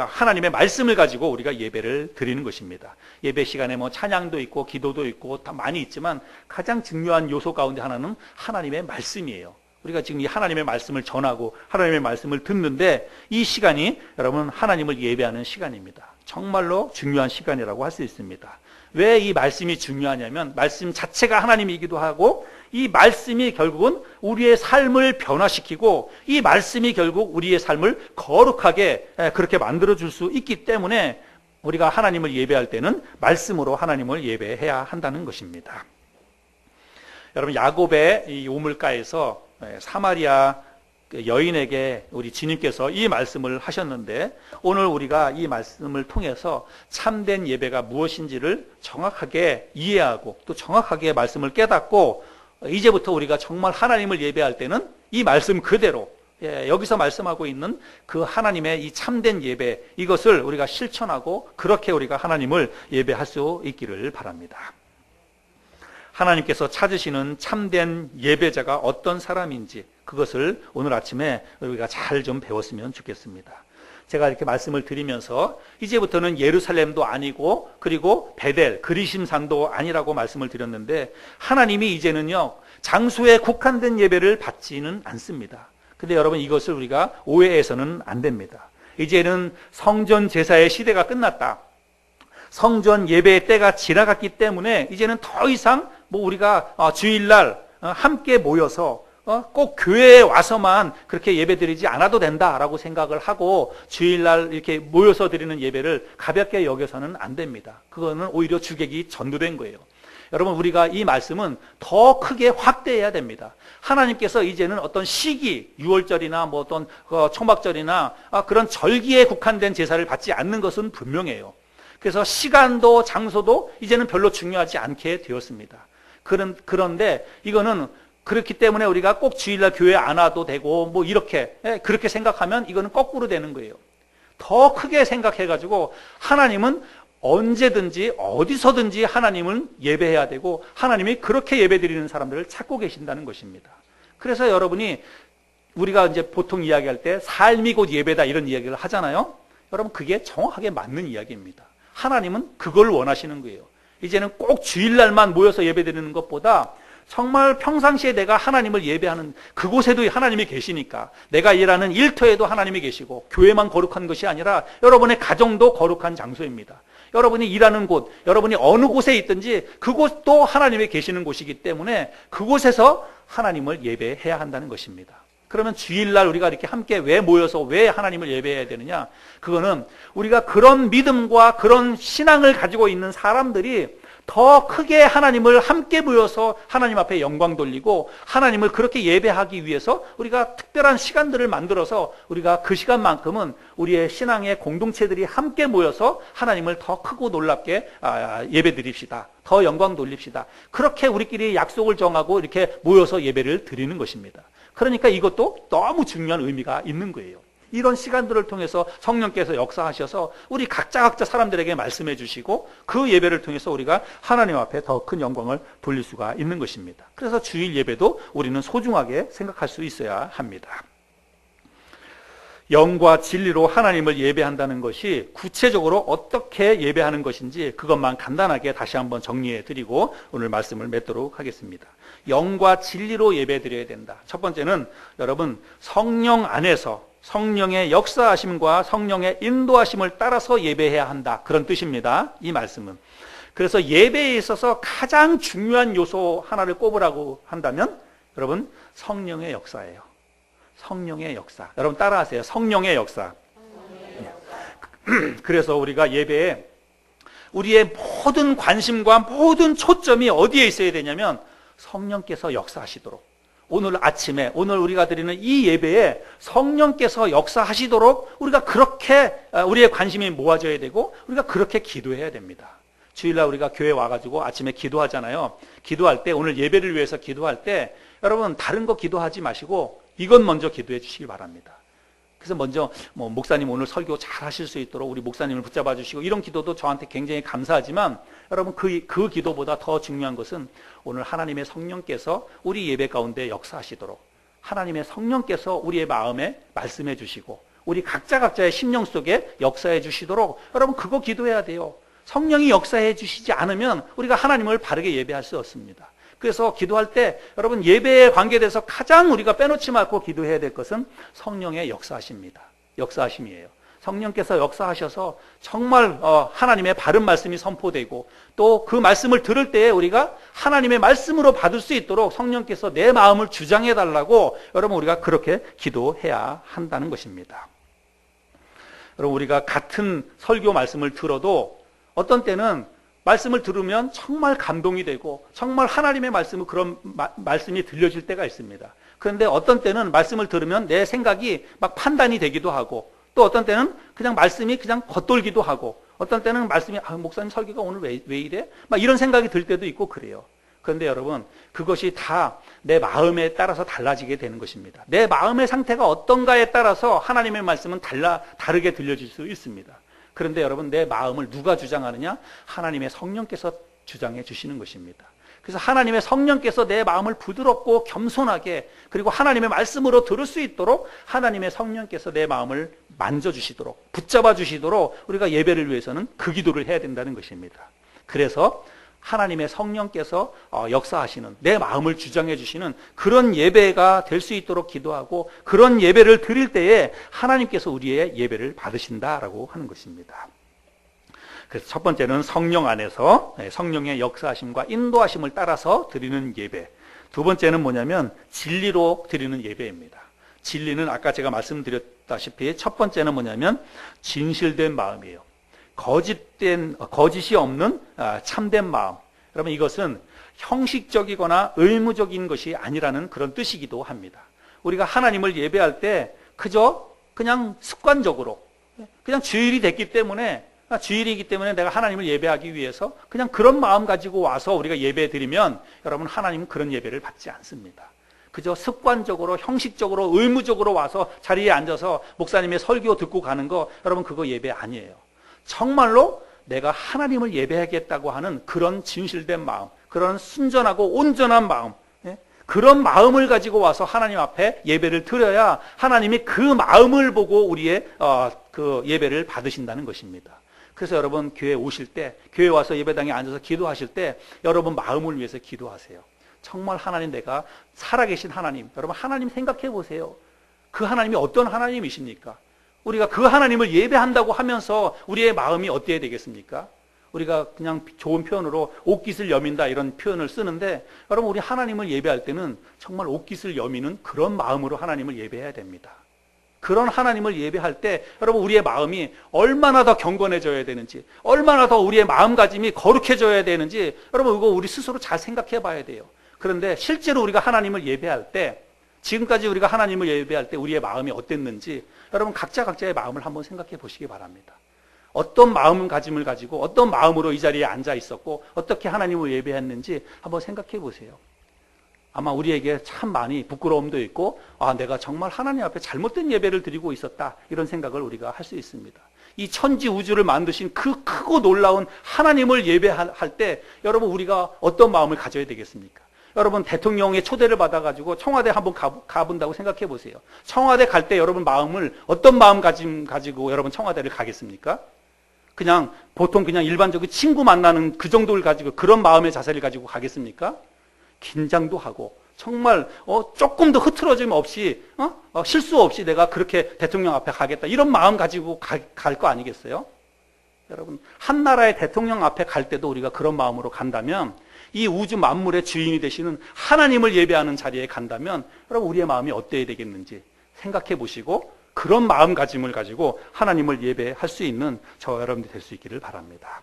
하나님의 말씀을 가지고 우리가 예배를 드리는 것입니다. 예배 시간에 뭐 찬양도 있고 기도도 있고 다 많이 있지만 가장 중요한 요소 가운데 하나는 하나님의 말씀이에요. 우리가 지금 이 하나님의 말씀을 전하고 하나님의 말씀을 듣는데 이 시간이 여러분 하나님을 예배하는 시간입니다. 정말로 중요한 시간이라고 할 수 있습니다. 왜 이 말씀이 중요하냐면 말씀 자체가 하나님이기도 하고 이 말씀이 결국은 우리의 삶을 변화시키고 이 말씀이 결국 우리의 삶을 거룩하게 그렇게 만들어줄 수 있기 때문에 우리가 하나님을 예배할 때는 말씀으로 하나님을 예배해야 한다는 것입니다. 여러분, 야곱의 이 우물가에서 사마리아 여인에게 우리 주님께서 이 말씀을 하셨는데 오늘 우리가 이 말씀을 통해서 참된 예배가 무엇인지를 정확하게 이해하고 또 정확하게 말씀을 깨닫고 이제부터 우리가 정말 하나님을 예배할 때는 이 말씀 그대로 여기서 말씀하고 있는 그 하나님의 이 참된 예배, 이것을 우리가 실천하고 그렇게 우리가 하나님을 예배할 수 있기를 바랍니다. 하나님께서 찾으시는 참된 예배자가 어떤 사람인지 그것을 오늘 아침에 우리가 잘 좀 배웠으면 좋겠습니다. 제가 이렇게 말씀을 드리면서 이제부터는 예루살렘도 아니고 그리고 베델, 그리심산도 아니라고 말씀을 드렸는데 하나님이 이제는요 장소에 국한된 예배를 받지는 않습니다. 근데 여러분, 이것을 우리가 오해해서는 안 됩니다. 이제는 성전 제사의 시대가 끝났다. 성전 예배의 때가 지나갔기 때문에 이제는 더 이상 우리가 주일날 함께 모여서 꼭 교회에 와서만 그렇게 예배드리지 않아도 된다라고 생각을 하고 주일날 이렇게 모여서 드리는 예배를 가볍게 여겨서는 안 됩니다. 그거는 오히려 주객이 전도된 거예요. 여러분, 우리가 이 말씀은 더 크게 확대해야 됩니다. 하나님께서 이제는 어떤 시기, 유월절이나 어떤 초막절이나 그런 절기에 국한된 제사를 받지 않는 것은 분명해요. 그래서 시간도 장소도 이제는 별로 중요하지 않게 되었습니다. 그런데 이거는 그렇기 때문에 우리가 꼭 주일날 교회 안 와도 되고 이렇게 그렇게 생각하면 이거는 거꾸로 되는 거예요. 더 크게 생각해가지고 하나님은 언제든지 어디서든지 하나님은 예배해야 되고 하나님이 그렇게 예배드리는 사람들을 찾고 계신다는 것입니다. 그래서 여러분이 우리가 이제 보통 이야기할 때 삶이 곧 예배다 이런 이야기를 하잖아요. 여러분, 그게 정확하게 맞는 이야기입니다. 하나님은 그걸 원하시는 거예요. 이제는 꼭 주일날만 모여서 예배드리는 것보다 정말 평상시에 내가 하나님을 예배하는 그곳에도 하나님이 계시니까 내가 일하는 일터에도 하나님이 계시고 교회만 거룩한 것이 아니라 여러분의 가정도 거룩한 장소입니다. 여러분이 일하는 곳, 여러분이 어느 곳에 있든지 그곳도 하나님이 계시는 곳이기 때문에 그곳에서 하나님을 예배해야 한다는 것입니다. 그러면 주일날 우리가 이렇게 함께 왜 모여서 왜 하나님을 예배해야 되느냐? 그거는 우리가 그런 믿음과 그런 신앙을 가지고 있는 사람들이 더 크게 하나님을 함께 모여서 하나님 앞에 영광 돌리고 하나님을 그렇게 예배하기 위해서 우리가 특별한 시간들을 만들어서 우리가 그 시간만큼은 우리의 신앙의 공동체들이 함께 모여서 하나님을 더 크고 놀랍게 예배 드립시다. 더 영광 돌립시다. 그렇게 우리끼리 약속을 정하고 이렇게 모여서 예배를 드리는 것입니다. 그러니까 이것도 너무 중요한 의미가 있는 거예요. 이런 시간들을 통해서 성령께서 역사하셔서 우리 각자 사람들에게 말씀해 주시고 그 예배를 통해서 우리가 하나님 앞에 더 큰 영광을 돌릴 수가 있는 것입니다. 그래서 주일 예배도 우리는 소중하게 생각할 수 있어야 합니다. 영과 진리로 하나님을 예배한다는 것이 구체적으로 어떻게 예배하는 것인지 그것만 간단하게 다시 한번 정리해 드리고 오늘 말씀을 맺도록 하겠습니다. 영과 진리로 예배 드려야 된다. 첫 번째는 여러분, 성령 안에서 성령의 역사하심과 성령의 인도하심을 따라서 예배해야 한다. 그런 뜻입니다. 이 말씀은. 그래서 예배에 있어서 가장 중요한 요소 하나를 꼽으라고 한다면 여러분, 성령의 역사예요. 성령의 역사. 여러분 따라하세요. 성령의 역사. 그래서 우리가 예배에 우리의 모든 관심과 모든 초점이 어디에 있어야 되냐면 성령께서 역사하시도록, 오늘 아침에 오늘 우리가 드리는 이 예배에 성령께서 역사하시도록 우리가 그렇게 우리의 관심이 모아져야 되고 우리가 그렇게 기도해야 됩니다. 주일날 우리가 교회 와가지고 아침에 기도하잖아요. 기도할 때, 오늘 예배를 위해서 기도할 때 여러분 다른 거 기도하지 마시고 이것 먼저 기도해 주시기 바랍니다. 그래서 먼저 목사님 오늘 설교 잘 하실 수 있도록 우리 목사님을 붙잡아 주시고, 이런 기도도 저한테 굉장히 감사하지만 여러분 그 기도보다 더 중요한 것은 오늘 하나님의 성령께서 우리 예배 가운데 역사하시도록, 하나님의 성령께서 우리의 마음에 말씀해 주시고 우리 각자의 심령 속에 역사해 주시도록 여러분 그거 기도해야 돼요. 성령이 역사해 주시지 않으면 우리가 하나님을 바르게 예배할 수 없습니다. 그래서 기도할 때 여러분 예배에 관계돼서 가장 우리가 빼놓지 말고 기도해야 될 것은 성령의 역사하심입니다. 역사하심이에요. 성령께서 역사하셔서 정말 하나님의 바른 말씀이 선포되고 또 그 말씀을 들을 때에 우리가 하나님의 말씀으로 받을 수 있도록 성령께서 내 마음을 주장해 달라고 여러분 우리가 그렇게 기도해야 한다는 것입니다. 여러분 우리가 같은 설교 말씀을 들어도 어떤 때는 말씀을 들으면 정말 감동이 되고 정말 하나님의 말씀은 그런 말씀이 들려질 때가 있습니다. 그런데 어떤 때는 말씀을 들으면 내 생각이 막 판단이 되기도 하고 또 어떤 때는 그냥 말씀이 그냥 겉돌기도 하고 어떤 때는 말씀이 목사님 설교가 오늘 왜 이래? 막 이런 생각이 들 때도 있고 그래요. 그런데 여러분 그것이 다 내 마음에 따라서 달라지게 되는 것입니다. 내 마음의 상태가 어떤가에 따라서 하나님의 말씀은 다르게 들려질 수 있습니다. 그런데 여러분 내 마음을 누가 주장하느냐? 하나님의 성령께서 주장해 주시는 것입니다. 그래서 하나님의 성령께서 내 마음을 부드럽고 겸손하게 그리고 하나님의 말씀으로 들을 수 있도록 하나님의 성령께서 내 마음을 만져주시도록 붙잡아 주시도록 우리가 예배를 위해서는 그 기도를 해야 된다는 것입니다. 그래서 하나님의 성령께서 역사하시는 내 마음을 주장해 주시는 그런 예배가 될 수 있도록 기도하고 그런 예배를 드릴 때에 하나님께서 우리의 예배를 받으신다라고 하는 것입니다. 그래서 첫 번째는 성령 안에서 성령의 역사하심과 인도하심을 따라서 드리는 예배. 두 번째는 뭐냐면 진리로 드리는 예배입니다. 진리는 아까 제가 말씀드렸다시피 첫 번째는 뭐냐면 진실된 마음이에요. 거짓이 없는 참된 마음. 여러분 이것은 형식적이거나 의무적인 것이 아니라는 그런 뜻이기도 합니다. 우리가 하나님을 예배할 때 그냥 습관적으로 그냥 주일이 됐기 때문에 주일이기 때문에 내가 하나님을 예배하기 위해서 그냥 그런 마음 가지고 와서 우리가 예배 드리면 여러분 하나님은 그런 예배를 받지 않습니다. 그저 습관적으로 형식적으로 의무적으로 와서 자리에 앉아서 목사님의 설교 듣고 가는 거 여러분 그거 예배 아니에요. 정말로 내가 하나님을 예배하겠다고 하는 그런 진실된 마음, 그런 순전하고 온전한 마음, 그런 마음을 가지고 와서 하나님 앞에 예배를 드려야 하나님이 그 마음을 보고 우리의 그 예배를 받으신다는 것입니다. 그래서 여러분 교회 오실 때, 교회 와서 예배당에 앉아서 기도하실 때 여러분 마음을 위해서 기도하세요. 정말 하나님, 내가 살아계신 하나님, 여러분 하나님 생각해 보세요. 그 하나님이 어떤 하나님이십니까? 우리가 그 하나님을 예배한다고 하면서 우리의 마음이 어때야 되겠습니까? 우리가 그냥 좋은 표현으로 옷깃을 여민다 이런 표현을 쓰는데 여러분 우리 하나님을 예배할 때는 정말 옷깃을 여미는 그런 마음으로 하나님을 예배해야 됩니다. 그런 하나님을 예배할 때 여러분 우리의 마음이 얼마나 더 경건해져야 되는지, 얼마나 더 우리의 마음가짐이 거룩해져야 되는지 여러분 이거 우리 스스로 잘 생각해 봐야 돼요. 그런데 실제로 우리가 하나님을 예배할 때, 지금까지 우리가 하나님을 예배할 때 우리의 마음이 어땠는지 여러분 각자의 마음을 한번 생각해 보시기 바랍니다. 어떤 마음가짐을 가지고 어떤 마음으로 이 자리에 앉아 있었고 어떻게 하나님을 예배했는지 한번 생각해 보세요. 아마 우리에게 참 많이 부끄러움도 있고 내가 정말 하나님 앞에 잘못된 예배를 드리고 있었다 이런 생각을 우리가 할 수 있습니다. 이 천지 우주를 만드신 그 크고 놀라운 하나님을 예배할 때 여러분 우리가 어떤 마음을 가져야 되겠습니까? 여러분 대통령의 초대를 받아가지고 청와대 한번 가본다고 생각해 보세요. 청와대 갈 때 여러분 마음을 어떤 마음가짐 가지고 여러분 청와대를 가겠습니까? 그냥 보통 그냥 일반적인 친구 만나는 그 정도를 가지고 그런 마음의 자세를 가지고 가겠습니까? 긴장도 하고 정말 조금도 흐트러짐 없이 실수 없이 내가 그렇게 대통령 앞에 가겠다 이런 마음 가지고 갈 거 아니겠어요? 여러분 한 나라의 대통령 앞에 갈 때도 우리가 그런 마음으로 간다면 이 우주 만물의 주인이 되시는 하나님을 예배하는 자리에 간다면 여러분 우리의 마음이 어때야 되겠는지 생각해 보시고 그런 마음가짐을 가지고 하나님을 예배할 수 있는 저와 여러분들이 될 수 있기를 바랍니다.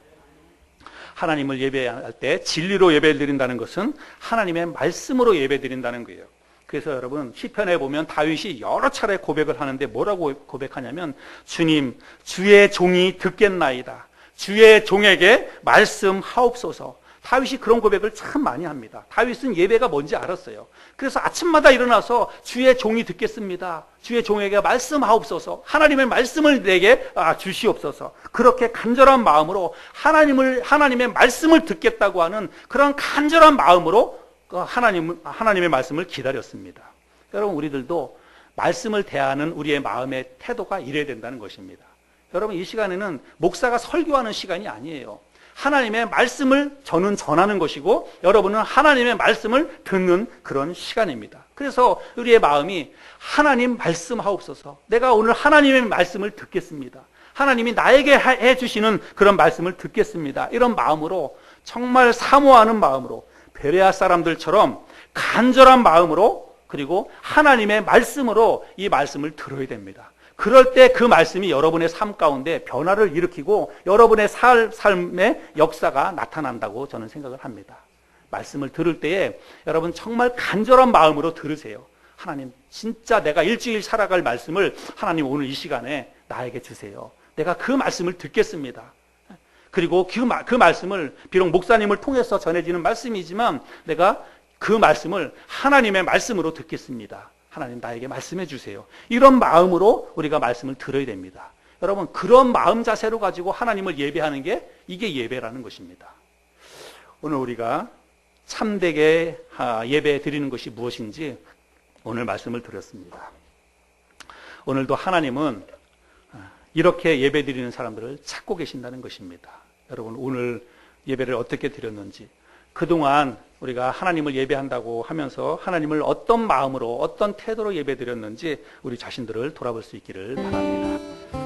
하나님을 예배할 때 진리로 예배를 드린다는 것은 하나님의 말씀으로 예배 드린다는 거예요. 그래서 여러분 시편에 보면 다윗이 여러 차례 고백을 하는데 뭐라고 고백하냐면 주님, 주의 종이 듣겠나이다. 주의 종에게 말씀하옵소서. 다윗이 그런 고백을 참 많이 합니다. 다윗은 예배가 뭔지 알았어요. 그래서 아침마다 일어나서 주의 종이 듣겠습니다. 주의 종에게 말씀하옵소서. 하나님의 말씀을 내게 주시옵소서. 그렇게 간절한 마음으로 하나님의 말씀을 듣겠다고 하는 그런 간절한 마음으로 하나님의 말씀을 기다렸습니다. 여러분 우리들도 말씀을 대하는 우리의 마음의 태도가 이래야 된다는 것입니다. 여러분 이 시간에는 목사가 설교하는 시간이 아니에요. 하나님의 말씀을 저는 전하는 것이고 여러분은 하나님의 말씀을 듣는 그런 시간입니다. 그래서 우리의 마음이 하나님 말씀하옵소서. 내가 오늘 하나님의 말씀을 듣겠습니다. 하나님이 나에게 해주시는 그런 말씀을 듣겠습니다. 이런 마음으로 정말 사모하는 마음으로 베레아 사람들처럼 간절한 마음으로 그리고 하나님의 말씀으로 이 말씀을 들어야 됩니다. 그럴 때 그 말씀이 여러분의 삶 가운데 변화를 일으키고 여러분의 삶의 역사가 나타난다고 저는 생각을 합니다. 말씀을 들을 때에 여러분 정말 간절한 마음으로 들으세요. 하나님 진짜 내가 일주일 살아갈 말씀을 하나님 오늘 이 시간에 나에게 주세요. 내가 그 말씀을 듣겠습니다. 그리고 그 말씀을 비록 목사님을 통해서 전해지는 말씀이지만 내가 그 말씀을 하나님의 말씀으로 듣겠습니다. 하나님 나에게 말씀해 주세요. 이런 마음으로 우리가 말씀을 들어야 됩니다. 여러분 그런 마음 자세로 가지고 하나님을 예배하는 게 이게 예배라는 것입니다. 오늘 우리가 참되게 예배 드리는 것이 무엇인지 오늘 말씀을 드렸습니다. 오늘도 하나님은 이렇게 예배 드리는 사람들을 찾고 계신다는 것입니다. 여러분 오늘 예배를 어떻게 드렸는지 그동안 우리가 하나님을 예배한다고 하면서 하나님을 어떤 마음으로 어떤 태도로 예배 드렸는지 우리 자신들을 돌아볼 수 있기를 바랍니다.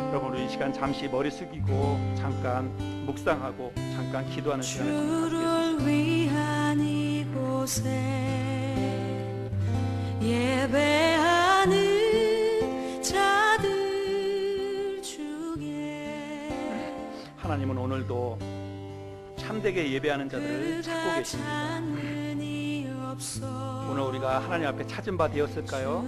여러분 우리 이 시간 잠시 머리 숙이고 잠깐 묵상하고 잠깐 기도하는 시간을 갖겠습니다. 주를 위한 이곳에 예배하는 자들 중에 하나님은 오늘도 참되게 예배하는 자들을 찾고 계십니다. 오늘 우리가 하나님 앞에 찾은 바 되었을까요?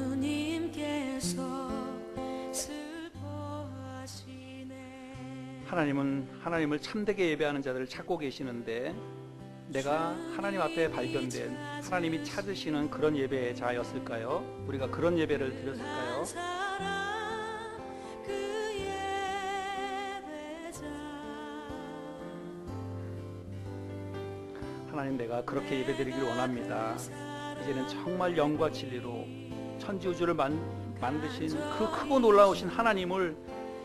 하나님은 하나님을 참되게 예배하는 자들을 찾고 계시는데 내가 하나님 앞에 발견된 하나님이 찾으시는 그런 예배자였을까요? 우리가 그런 예배를 드렸을까요? 하나님 내가 그렇게 예배드리길 원합니다. 이제는 정말 영과 진리로 천지우주를 만드신 그 크고 놀라우신 하나님을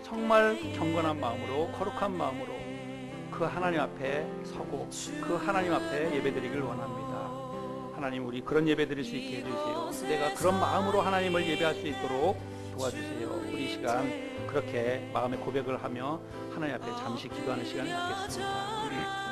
정말 경건한 마음으로 거룩한 마음으로 그 하나님 앞에 서고 그 하나님 앞에 예배드리길 원합니다. 하나님 우리 그런 예배드릴 수 있게 해주세요. 내가 그런 마음으로 하나님을 예배할 수 있도록 도와주세요. 우리 이 시간 그렇게 마음의 고백을 하며 하나님 앞에 잠시 기도하는 시간을 갖겠습니다.